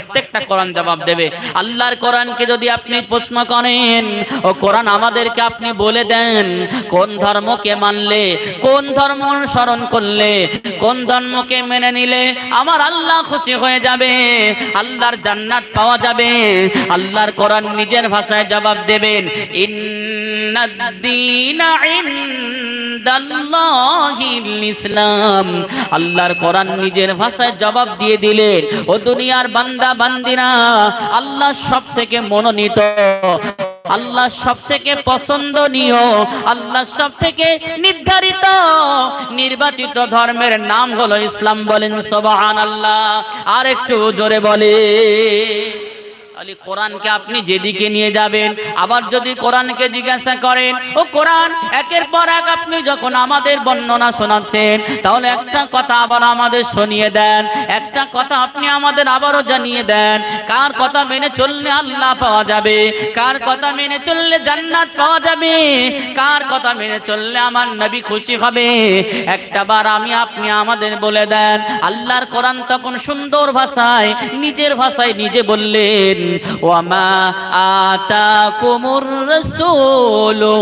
প্রত্যেকটা কোরআন জবাব দেবে। আল্লাহর কোরআনকে যদি আপনি প্রশ্ন করেন, ও কোরআন আমাদেরকে আপনি বলে দেন কোন ধর্মকে মানলে, কোন ধর্ম অনুসরণ করলে, কোন ধর্মকে মেনে নিলে আমার আল্লাহ খুশি হয়ে যাবে, আল্লাহর জান্নাত পাওয়া যাবে। আল্লাহর কোরআন নিজের ভাষায় জবাব দেবেন, ইন্নাদ-দীনা ইনদাল্লাহিল ইসলাম। আল্লাহর কোরআন নিজের ভাষায় জবাব দিয়ে দিলেন, ও দুনিয়ার বান্দা বান্দিরা, আল্লাহ সবথেকে মনোনীত, আল্লাহ সবথেকে পছন্দনীয়, আল্লাহ সবথেকে নির্ধারিত নির্বাচিত ধর্মের নাম হলো ইসলাম। বলেন সুবহানাল্লাহ। আর একটু জোরে বলে। কোরআনকে আপনি যেদিকে নিয়ে যাবেন, আবার যদি কোরআনকে জিজ্ঞাসা করেন, ও কোরআন একের পর এক আপনি যখন আমাদের বর্ণনা শোনাচ্ছেন, তাহলে একটা কথা আবার আমাদের শুনিয়ে দেন, একটা কথা আপনি আমাদের আবারও জানিয়ে দেন, কার কথা মেনে চললে আল্লাহ পাওয়া যাবে, কার কথা মেনে চললে জান্নাত পাওয়া যাবে, কার কথা মেনে চললে আমার নবী খুশি হবে, একটাবার আপনি আমাদের বলে দেন। আল্লাহর কোরআন তখন সুন্দর ভাষায় নিজের ভাষায় নিজে বললেন, ওয়ামা আতাকুমুর রাসূলু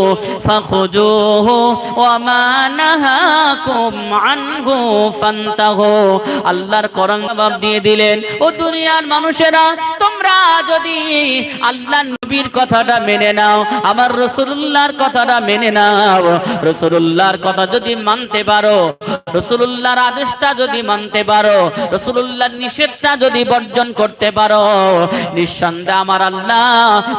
ফাখুযুহু ওয়ামা নাহাকুম আনহু ফান্তাহু। আল্লাহর কোরআন জবাব দিয়ে দিলেন, ও দুনিয়ার মানুষেরা, তোমরা যদি আল্লাহর নবীর কথাটা মেনে নাও, আমার রাসূলুল্লাহর কথাটা মেনে নাও, রাসূলুল্লাহর কথা যদি মানতে পারো, রাসূলুল্লাহর আদেশটা যদি মানতে পারো, রাসূলুল্লাহর নিষেধটা যদি বর্জন করতে পারো, নিঃসন্দেহে আমার আল্লাহ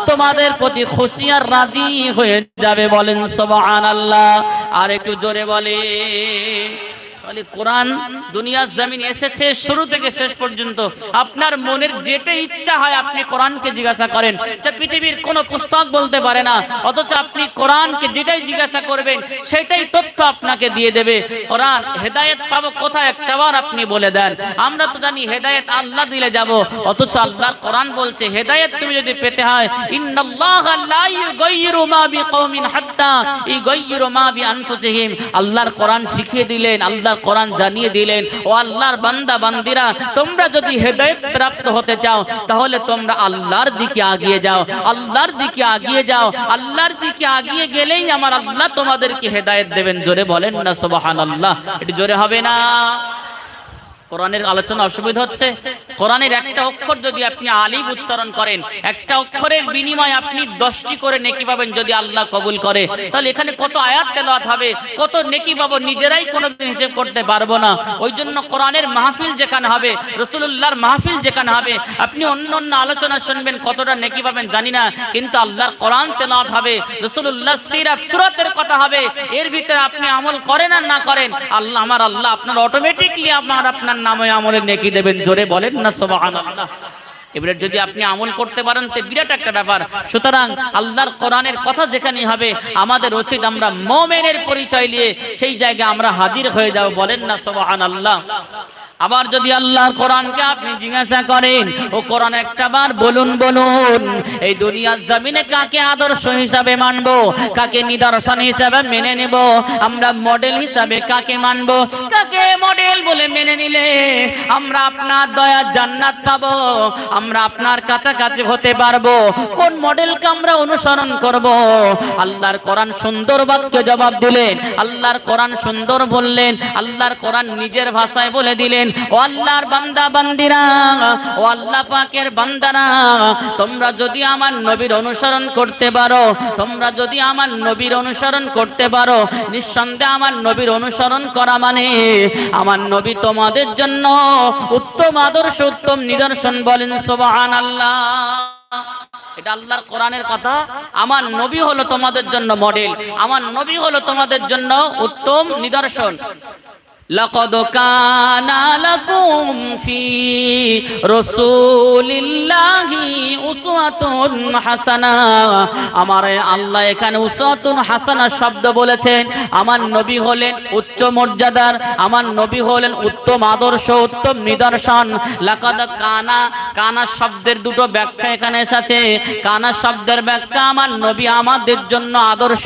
তোমাদের প্রতি খুশি আর রাজি হয়ে যাবে। বলেন সুবহানাল্লাহ। আর একটু জোরে বলে। কোরআন দুনিয়ার জমিনে এসেছে শুরু থেকে শেষ পর্যন্ত। আপনার মনের যেটা ইচ্ছা হয় আপনি কোরআনকে জিজ্ঞাসা করেন, যা পৃথিবীর কোনো পুস্তক বলতে পারে না, অথচ আপনি কোরআনকে যেটাই জিজ্ঞাসা করবেন সেটাই তথ্য আপনাকে দিয়ে দেবে। কোরআন হেদায়েত পাবো কোথায় একটাবার আপনি বলে দেন। আমরা তো জানি হেদায়েত আল্লাহ দিলে যাব, অথচ আল্লাহর কোরআন বলছে হেদায়েত তুমি যদি পেতে হয়, ইন্নাল্লাহা লা ইউগাইয়িরু মা বিকওমিন হাত্তা ইউগাইয়িরু মা বিআনফুসিহিম। আল্লাহর কোরআন শিখিয়ে দিলেন, আল্লাহ কোরআন জানিয়ে দিলেন, ও আল্লাহর বান্দা বান্দিরা, তোমরা যদি হেদায়েত প্রাপ্ত হতে চাও তাহলে তোমরা আল্লাহর দিকে আগিয়ে যাও, আল্লাহর দিকে আগিয়ে যাও। আল্লাহর দিকে আগিয়ে গেলেই আমার আল্লাহ তোমাদেরকে হেদায়েত দেবেন। জোরে বলেন না সুবহানাল্লাহ। এটি জোরে হবে না? কোরআনের আলোচনা অসুবিধা হচ্ছে। কোরআনের একটা অক্ষর যদি আপনি আলিফ উচ্চারণ করেন, একটা অক্ষরের বিনিময়ে আপনি 10টি করে নেকি পাবেন যদি আল্লাহ কবুল করে। তাহলে এখানে কত আয়াত তেলাওয়াত হবে, কত নেকি পাবো, নিজেরাই কোনোদিন হিসেব করতে পারবো না। ওই জন্য কোরআনের মাহফিল যেখানে হবে, রাসূলুল্লাহর মাহফিল যেখানে হবে, আপনি অন্য অন্য আলোচনা শুনবেন, কতটা নেকি পাবেন জানি না, কিন্তু আল্লাহর কোরআন তেলাওয়াত হবে, রাসূলুল্লাহ সিরাত সূরাতের কথা হবে, এর ভিতরে আপনি আমল করেন আর না করেন, আল্লাহ আমার আল্লাহ আপনার অটোমেটিকলি আপনার নামে আমলের নেকি দেবেন। জোরে বলেন না সুবহানাল্লাহ। এবারে যদি আপনি আমল করতে পারেন তো বিরাট একটা ব্যাপার। সুতরাং আল্লাহর কোরআনের কথা যেখানে হবে, আমাদের উচিত আমরা মুমিনের পরিচয় নিয়ে সেই জায়গায় আমরা হাজির হয়ে যাব। বলেন না সুবহানাল্লাহ। আবার যদি আল্লাহর কোরআনকে আপনি জিজ্ঞাসা করেন, ও কোরআন একটাবার বলুন এই দুনিয়ার জমিনে কাকে আদর্শ হিসাবে মানব, কাকে নিদর্শন হিসাবে মেনে নেব, আমরা মডেল হিসাবে কাকে মানব, কাকে মডেল বলে মেনে নিলে আমরা আপনার দয়ার জান্নাত পাবো, আমরা আপনার কাছাকাছি হতে পারবো, কোন মডেলকে আমরা অনুসরণ করব? আল্লাহর কোরআন সুন্দর বাক্যে জবাব দিলেন, আল্লাহর কোরআন সুন্দর বললেন, আল্লাহর কোরআন নিজের ভাষায় বলে দিলেন, ও আল্লাহর বান্দা বান্দিরা, ও আল্লাহ পাকের বান্দারা, তোমরা যদি আমার নবীর অনুসরণ করতে পারো, তোমরা যদি আমার নবীর অনুসরণ করতে পারো, নিঃসন্দেহে আমার নবীর অনুসরণ করা মানে আমার নবী তোমাদের জন্য উত্তম আদর্শ, উত্তম নিদর্শন। বলেন সুবহানাল্লাহ। এটা আল্লাহর কোরআনের কথা। আমার নবী হলো তোমাদের জন্য মডেল, আমার নবী হলো তোমাদের জন্য উত্তম নিদর্শন। লাকাদ কানা লাকুম ফি রাসূলিল্লাহি উসওয়াতুন হাসানা। আমার আল্লাহ এখানে উসওয়াতুন হাসানা শব্দ বলেছেন। আমার নবী হলেন উচ্চ মর্যাদার, আমার নবী হলেন উত্তম আদর্শ, উত্তম নিদর্শন। লাকাদ কানা, কানা শব্দের দুটো ব্যাখ্যা এখানে এসেছে। কানা শব্দের ব্যাখ্যা আমার নবী আমাদের জন্য আদর্শ,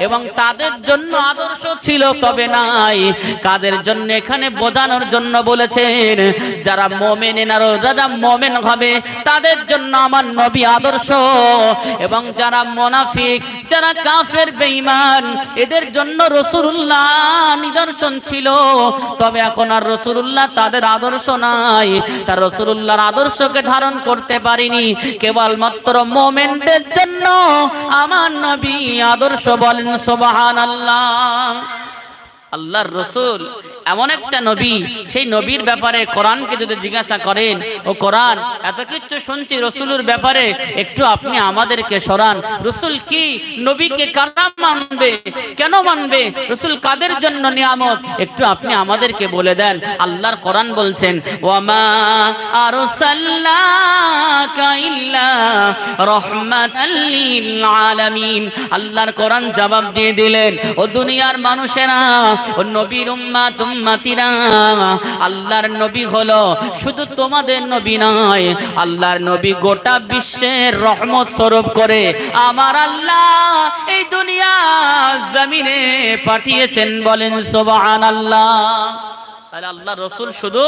এবং তাদের জন্য আদর্শ ছিল তবে নাই, কাদের তাদের জন্য এখানে বোঝানোর জন্য বলেছেন যারা মুমিন আর যারা মুমিন হবে তাদের জন্য আমার নবী আদর্শ, এবং যারা মুনাফিক যারা কাফের বেঈমান এদের জন্য রাসূলুল্লাহ নিদর্শন ছিল। তবে এখন আর রাসূলুল্লাহ তাদের আদর্শ নাই, তার রাসূলুল্লাহর আদর্শকে ধারণ করতে পারেনি। কেবলমাত্র মুমিনদের জন্য আমার নবী আদর্শ। বলেন সুবহানাল্লাহ। আল্লাহর রাসূল এমন একটা নবী, সেই নবীর ব্যাপারে কোরআনকে যদি জিজ্ঞাসা করেন, ও কোরআন এত কিছু শুনছি রাসূলের ব্যাপারে, একটু আপনি আমাদেরকে শোনান। রাসূল কি, নবীকে কারা মানবে, কেন মানবে, রাসূল কাদের জন্য নিয়ামত, একটু আপনি আমাদেরকে বলে দেন। আল্লাহর কোরআন বলছেন ওয়ামা আরসালনাকা ইল্লা রাহমাতাল লিল আলামিন। আল্লাহর কোরআন জবাব দিয়ে দিলেন, ও দুনিয়ার মানুষেরা, ও নবীর উম্মাত উম্মতিরা, আল্লাহর নবী হলো শুধু তোমাদের নবী নয়, আল্লাহর নবী গোটা বিশ্বের রহমত স্বরূপ করে আমার আল্লাহ এই দুনিয়া জমিনে পাঠিয়েছেন। বলেন সুবহানাল্লাহ। তাহলে আল্লাহ রাসূল শুধু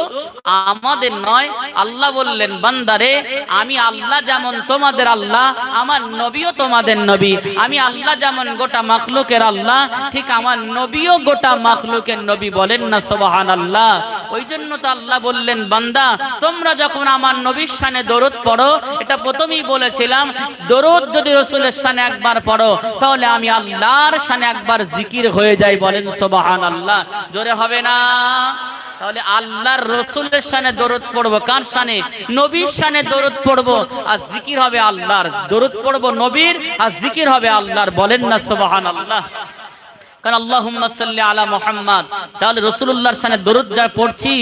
আমাদের নয়, আল্লাহ বললেন বান্দারে আমি আল্লাহ যেমন তোমাদের আল্লাহ, আমার নবীও তোমাদের নবী। আমি আল্লাহ যেমন গোটা মাখলুকের আল্লাহ, ঠিক আমার নবীও গোটা মাখলুকের নবী। বলেন না সুবহানাল্লাহ। ওই জন্য তো আল্লাহ বললেন বান্দা তোমরা যখন আমার নবীর শানে দরুদ পড়ো, এটা প্রথমেই বলেছিলাম, দরুদ যদি রাসূলের শানে একবার পড়ো তাহলে আমি আল্লাহর শানে একবার জিকির হয়ে যাই। বলেন সুবহানাল্লাহ। জোরে হবে না? তাহলে আল্লাহর রাসূলের শানে দরুদ পড়বো, কার শানে? নবীর শানে দরুদ পড়বো, আর জিকির হবে আল্লাহর। দরুদ পড়বো নবীর, আর জিকির হবে আল্লাহর। বলেন না সুবহানাল্লাহ। কারণ আল্লাহুম্মা সাল্লি আলা মুহাম্মাদ, তাহলে রাসূলুল্লাহর শানে দরুদ যা পড়ছি,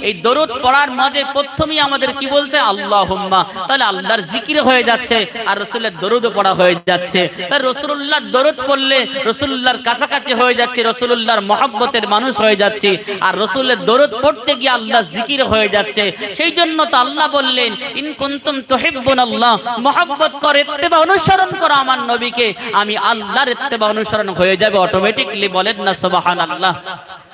এই দরুদ পড়ার মাঝে প্রথমেই আমাদের কি বলতে? আল্লাহুম্মা। তাহলে আল্লাহর জিকির হয়ে যাচ্ছে আর রাসূলের দরুদও পড়া হয়ে যাচ্ছে। তাই রাসূলুল্লাহর দরুদ পড়লে রাসূলুল্লাহর কাছাকাছি হয়ে যাচ্ছে, রাসূলুল্লাহর মহব্বতের মানুষ হয়ে যাচ্ছে, আর রাসূলের দরুদ পড়তে গিয়ে আল্লাহর জিকির হয়ে যাচ্ছে। সেই জন্য তো আল্লাহ বললেন ইন কুনতুম তুহিব্বুনাল্লাহ, মহব্বত করে ইত্তেবা অনুসরণ করো আমার নবীকে, আমি আল্লাহর ইত্তেবা অনুসরণ হয়ে যাবে অটোমেটিক। বলেন না সুবহানাল্লাহ।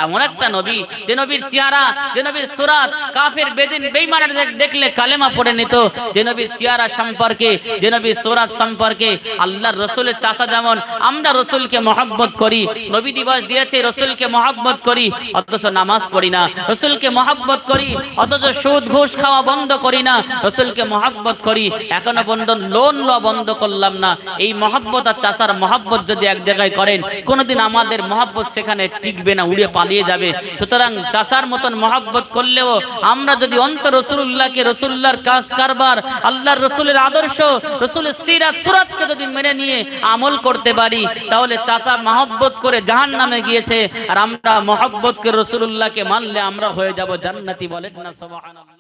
এমন একটা নবী, যে নবীর চেহারা, যে নবীর সুরাত কাফের বেদিন বেঈমানরা দেখলে কালেমা পড়ে নিত, যে নবীর চেহারা সম্পর্কে, যে নবীর সুরাত সম্পর্কে আল্লাহর রাসূলের চাচা যেমন আমরা রাসূলকে মহব্বত করি, নবী দিবস দিয়েছে রাসূলকে মহব্বত করি, অথচ নামাজ পড়ি না। রাসূলকে মহব্বত করি অথচ সুদ ঘুষ খাওয়া বন্ধ করি না। রাসূলকে মহব্বত করি, এখনো পর্যন্ত লোন লওয়া বন্ধ করলাম না। এই মহব্বত আর চাচার মহব্বত যদি এক জায়গায় করেন, কোনদিন আমাদের মহব্বত সেখানে টিকবে না, উড়ে পালিয়ে যাবে। সুতরাং চাচার মতন মহব্বত করলেও আমরা যদি অন্তর রাসূলুল্লাহকে, রাসূলুল্লাহর কাজ কারবার, আল্লাহর রাসূলের আদর্শ, রাসূলের সিরাত সুরাতকে যদি মেনে নিয়ে আমল করতে পারি, তাহলে চাচা মহব্বত করে জাহান্নামে গিয়েছে, আর আমরা মহব্বত করে রাসূলুল্লাহকে মানলে আমরা হয়ে যাব জান্নাতি। বলেন না সুবহানাল্লাহ।